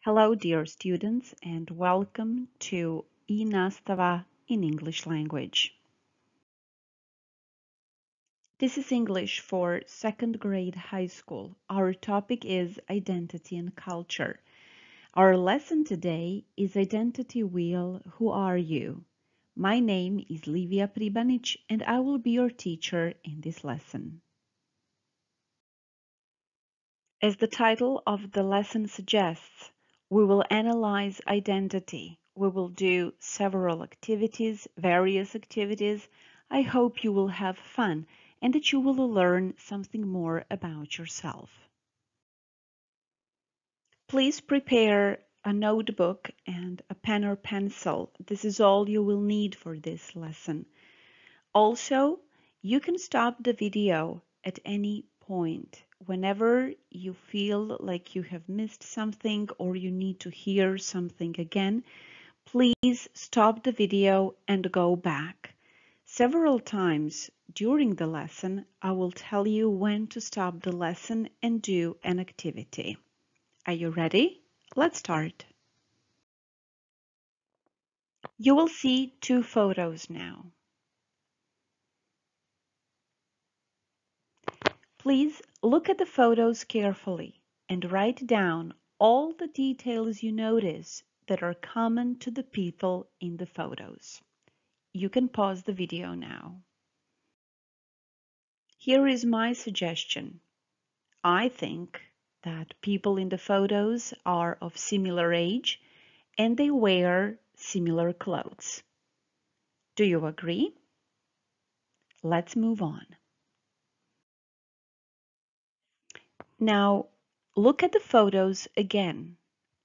Hello, dear students, and welcome to i-nastava in English language. This is English for second grade high school. Our topic is identity and culture. Our lesson today is Identity Wheel, Who Are You? My name is Livija Pribanić, and I will be your teacher in this lesson. As the title of the lesson suggests, we will analyze identity. We will do several activities, various activities. I hope you will have fun and that you will learn something more about yourself. Please prepare a notebook and a pen or pencil. This is all you will need for this lesson. Also, you can stop the video at any point. Whenever you feel like you have missed something or you need to hear something again, please stop the video and go back. Several times during the lesson, I will tell you when to stop the lesson and do an activity. Are you ready? Let's start. You will see two photos now. Please look at the photos carefully and write down all the details you notice that are common to the people in the photos. You can pause the video now. Here is my suggestion. I think that people in the photos are of similar age and they wear similar clothes. Do you agree? Let's move on. Now, look at the photos again.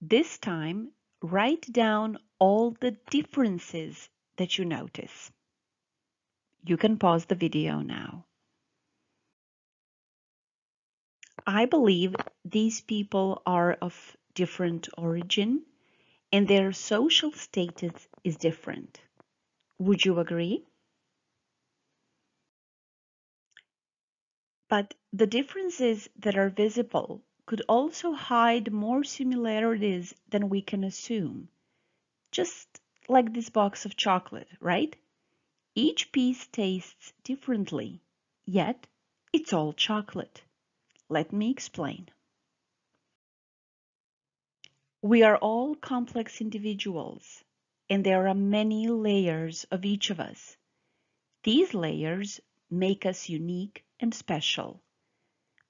This time, write down all the differences that you notice. You can pause the video now. I believe these people are of different origin and their social status is different. Would you agree? But the differences that are visible could also hide more similarities than we can assume. Just like this box of chocolate, right? Each piece tastes differently, yet it's all chocolate. Let me explain. We are all complex individuals, and there are many layers of each of us. These layers make us unique and special,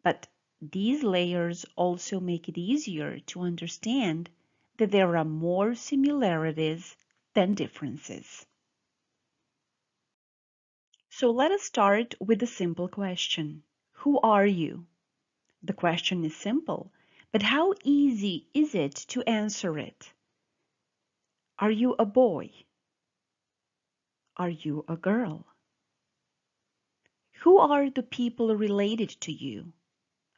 but these layers also make it easier to understand that there are more similarities than differences. So let us start with a simple question. Who are you? The question is simple, but how easy is it to answer it? Are you a boy? Are you a girl? Who are the people related to you?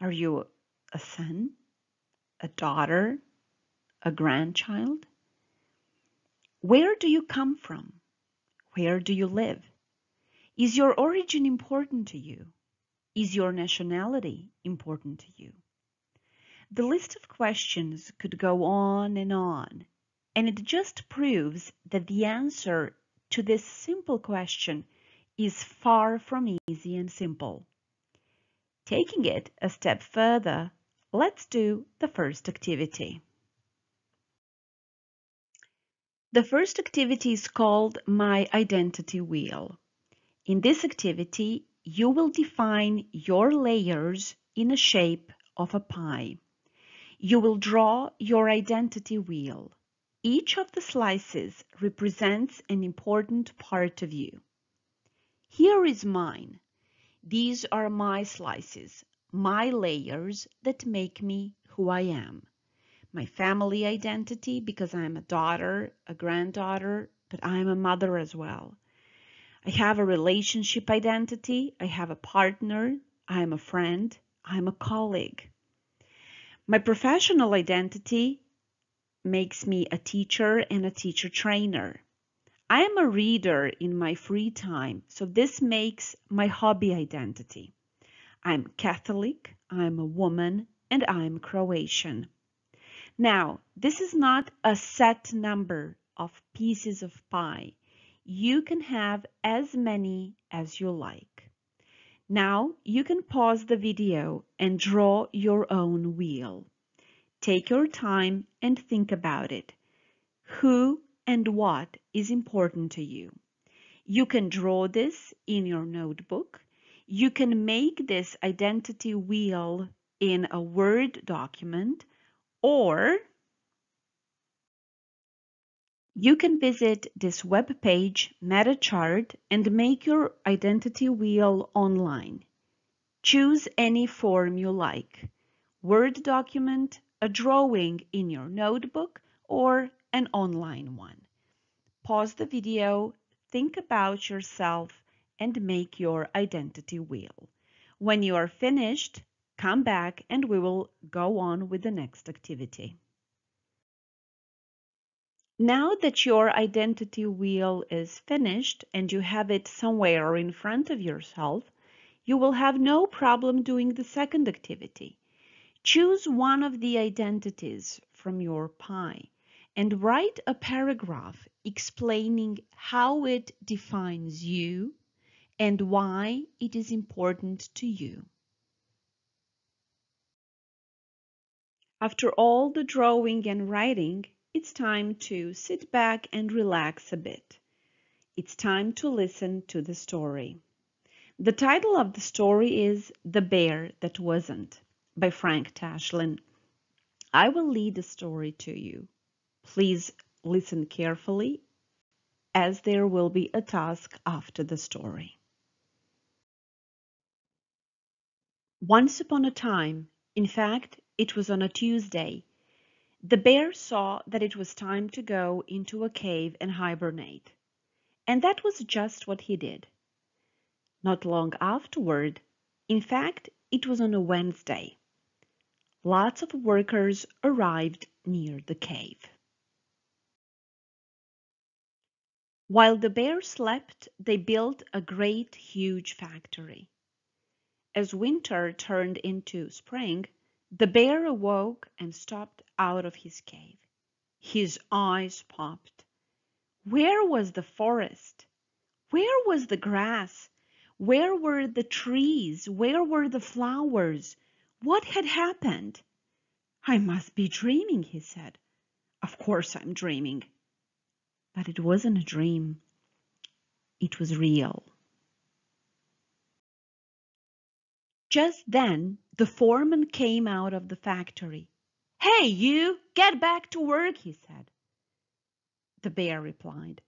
Are you a son, a daughter, a grandchild? Where do you come from? Where do you live? Is your origin important to you? Is your nationality important to you? The list of questions could go on, and it just proves that the answer to this simple question is far from easy and simple. Taking it a step further, let's do the first activity. The first activity is called My Identity Wheel. In this activity, you will define your layers in a shape of a pie. You will draw your identity wheel. Each of the slices represents an important part of you. Here is mine. These are my slices, my layers that make me who I am. My family identity, because I'm a daughter, a granddaughter, but I'm a mother as well. I have a relationship identity. I have a partner. I'm a friend. I'm a colleague. My professional identity makes me a teacher and a teacher trainer. I am a reader in my free time, so this makes my hobby identity. I'm Catholic, I'm a woman, and I'm Croatian. Now, this is not a set number of pieces of pie. You can have as many as you like. Now, you can pause the video and draw your own wheel. Take your time and think about it. Who and what is important to you? You can draw this in your notebook. You can make this identity wheel in a Word document, or you can visit this web page, MetaChart, and make your identity wheel online. Choose any form you like: Word document, a drawing in your notebook, or an online one. Pause the video, think about yourself, and make your identity wheel. When you are finished, come back and we will go on with the next activity. Now that your identity wheel is finished and you have it somewhere in front of yourself, you will have no problem doing the second activity. Choose one of the identities from your pie and write a paragraph explaining how it defines you and why it is important to you. After all the drawing and writing, it's time to sit back and relax a bit. It's time to listen to the story. The title of the story is The Bear That Wasn't by Frank Tashlin. I will lead the story to you. Please listen carefully, as there will be a task after the story. Once upon a time, in fact, it was on a Tuesday, the bear saw that it was time to go into a cave and hibernate. And that was just what he did. Not long afterward, in fact, it was on a Wednesday, lots of workers arrived near the cave. While the bear slept, they built a great, huge factory. As winter turned into spring, the bear awoke and stepped out of his cave. His eyes popped. Where was the forest? Where was the grass? Where were the trees? Where were the flowers? What had happened? I must be dreaming, he said. Of course I'm dreaming. But it wasn't a dream. It was real. Just then, the foreman came out of the factory. Hey, you, get back to work, he said. The bear replied,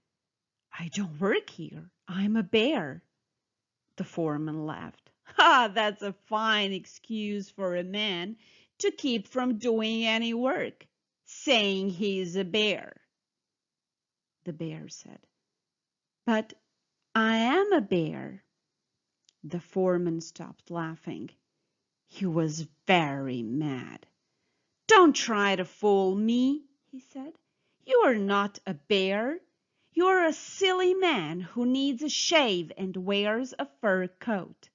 I don't work here. I'm a bear. The foreman laughed. Ha, that's a fine excuse for a man to keep from doing any work, saying he's a bear. The bear said, But I am a bear. The foreman stopped laughing. He was very mad. Don't try to fool me, he said. You are not a bear. You are a silly man who needs a shave and wears a fur coat.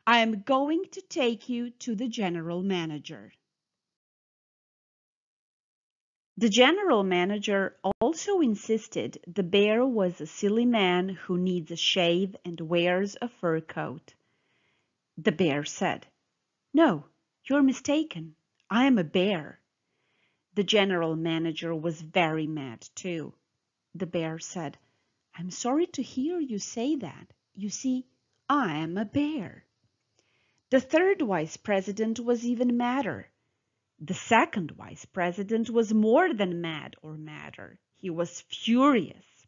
I am going to take you to the general manager. The general manager also insisted the bear was a silly man who needs a shave and wears a fur coat. The bear said, No, you're mistaken. I am a bear. The general manager was very mad too. The bear said, I'm sorry to hear you say that. You see, I am a bear. The third vice president was even madder. The second vice president was more than mad or madder. He was furious.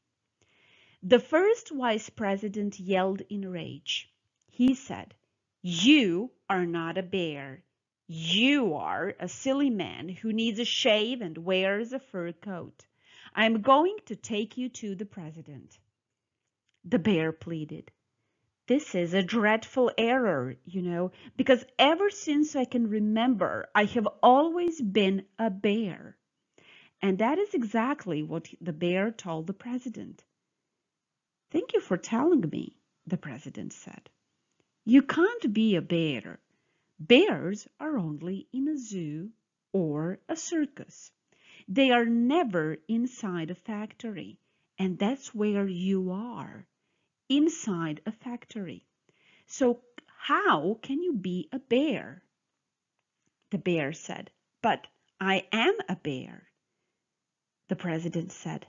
The first vice president yelled in rage. He said, You are not a bear. You are a silly man who needs a shave and wears a fur coat. I am going to take you to the president. The bear pleaded. This is a dreadful error, because ever since I can remember, I have always been a bear. And that is exactly what the bear told the president. Thank you for telling me, the president said. You can't be a bear. Bears are only in a zoo. or a circus. They are never inside a factory, and that's where you are, inside a factory. So how can you be a bear? The bear said, "But I am a bear." The president said,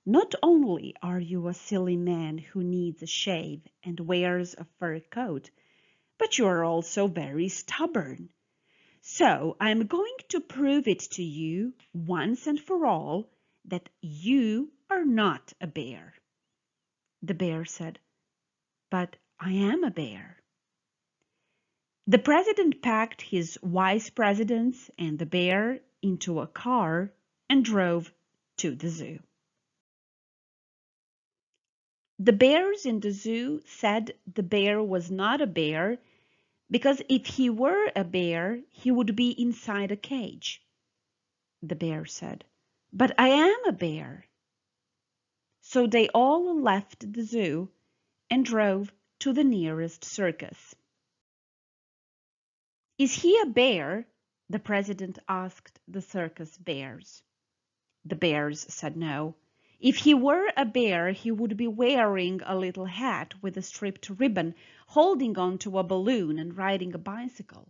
"Not only are you a silly man who needs a shave and wears a fur coat, but you are also very stubborn. So I am going to prove it to you once and for all that you are not a bear." The bear said, "But I am a bear." The president packed his vice presidents and the bear into a car and drove to the zoo. The bears in the zoo said the bear was not a bear because if he were a bear, he would be inside a cage. The bear said, "But I am a bear." So they all left the zoo and drove to the nearest circus. "Is he a bear?" the president asked the circus bears. The bears said no. If he were a bear, he would be wearing a little hat with a striped ribbon, holding on to a balloon and riding a bicycle.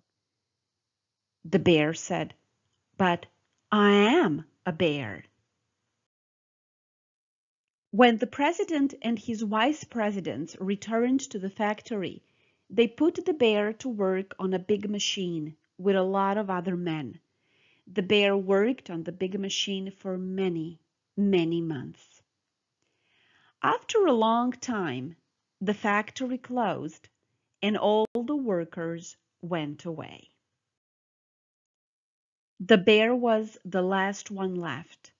The bear said, "But I am a bear." When the president and his vice presidents returned to the factory, they put the bear to work on a big machine with a lot of other men. The bear worked on the big machine for many, many months. After a long time, the factory closed and all the workers went away. The bear was the last one left.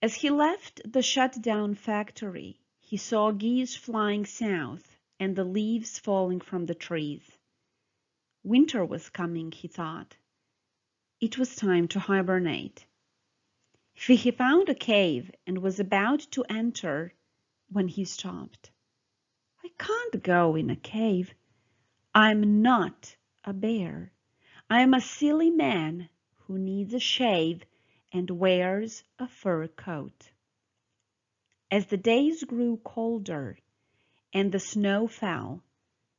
As he left the shut-down factory, he saw geese flying south and the leaves falling from the trees. Winter was coming, he thought. It was time to hibernate. He found a cave and was about to enter when he stopped. "I can't go in a cave. I'm not a bear. I'm a silly man who needs a shave and wears a fur coat." As the days grew colder and the snow fell,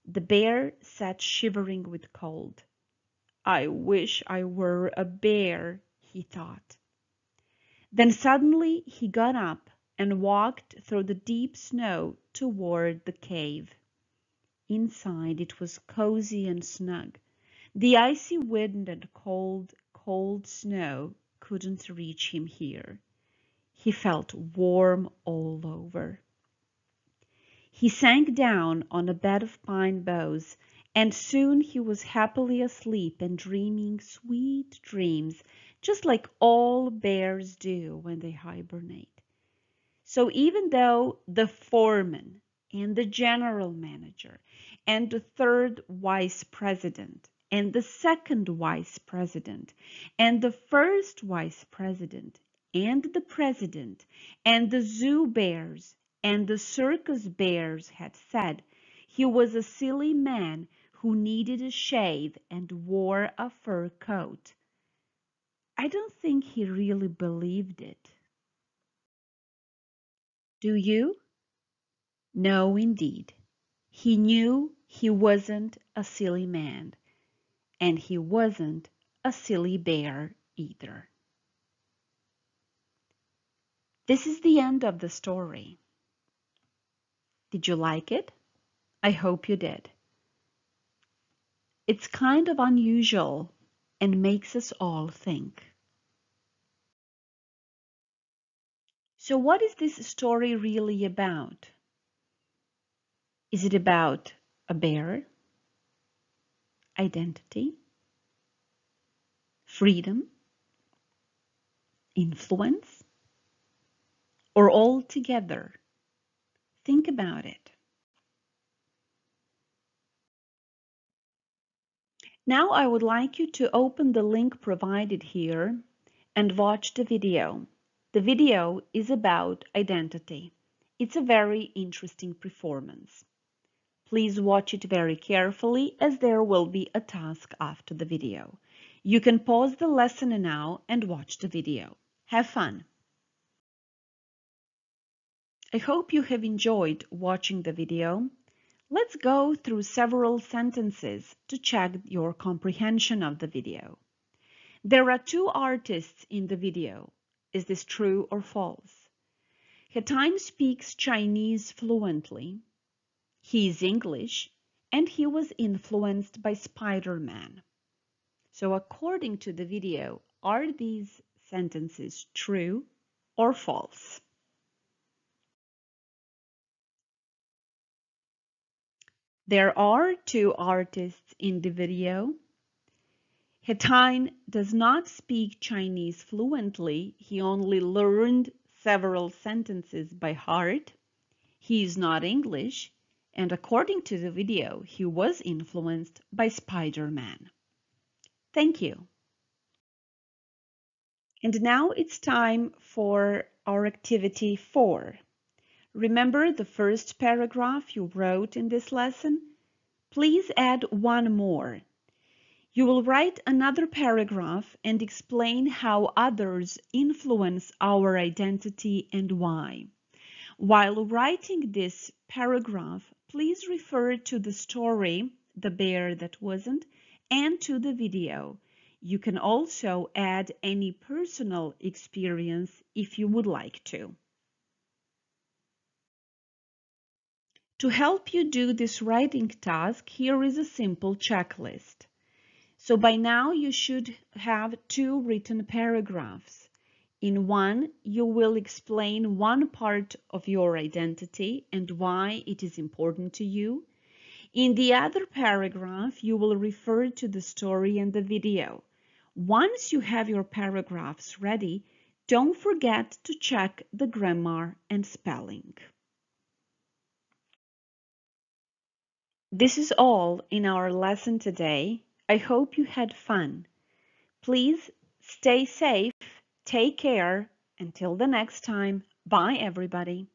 the bear sat shivering with cold. "I wish I were a bear," he thought. Then suddenly he got up and walked through the deep snow toward the cave. Inside it was cozy and snug. The icy wind and cold, cold snow couldn't reach him here. He felt warm all over. He sank down on a bed of pine boughs, and soon he was happily asleep and dreaming sweet dreams, just like all bears do when they hibernate. So even though the foreman and the general manager and the third vice president and the second vice president and the first vice president and the president and the zoo bears and the circus bears had said he was a silly man who needed a shave and wore a fur coat, I don't think he really believed it. Do you? No, indeed. He knew he wasn't a silly man, and he wasn't a silly bear either. This is the end of the story. Did you like it? I hope you did. It's kind of unusual and makes us all think. So what is this story really about? Is it about a bear, identity, freedom, influence, or all together? Think about it. Now I would like you to open the link provided here and watch the video. The video is about identity. It's a very interesting performance. Please watch it very carefully as there will be a task after the video. You can pause the lesson now and watch the video. Have fun! I hope you have enjoyed watching the video. Let's go through several sentences to check your comprehension of the video. There are two artists in the video. Is this true or false? Hetain speaks Chinese fluently. He is English, and he was influenced by Spider-Man. So according to the video, are these sentences true or false? There are two artists in the video. Hetain does not speak Chinese fluently. He only learned several sentences by heart. He is not English, and according to the video, he was influenced by Spider-Man. Thank you. And now it's time for our activity 4. Remember the first paragraph you wrote in this lesson? Please add one more. You will write another paragraph and explain how others influence our identity and why. While writing this paragraph, please refer to the story, The Bear That Wasn't, and to the video. You can also add any personal experience if you would like to. To help you do this writing task, here is a simple checklist. So by now you should have 2 written paragraphs. In one, you will explain one part of your identity and why it is important to you. In the other paragraph, you will refer to the story and the video. Once you have your paragraphs ready, don't forget to check the grammar and spelling. This is all in our lesson today. I hope you had fun. Please stay safe, take care. Until the next time, bye everybody.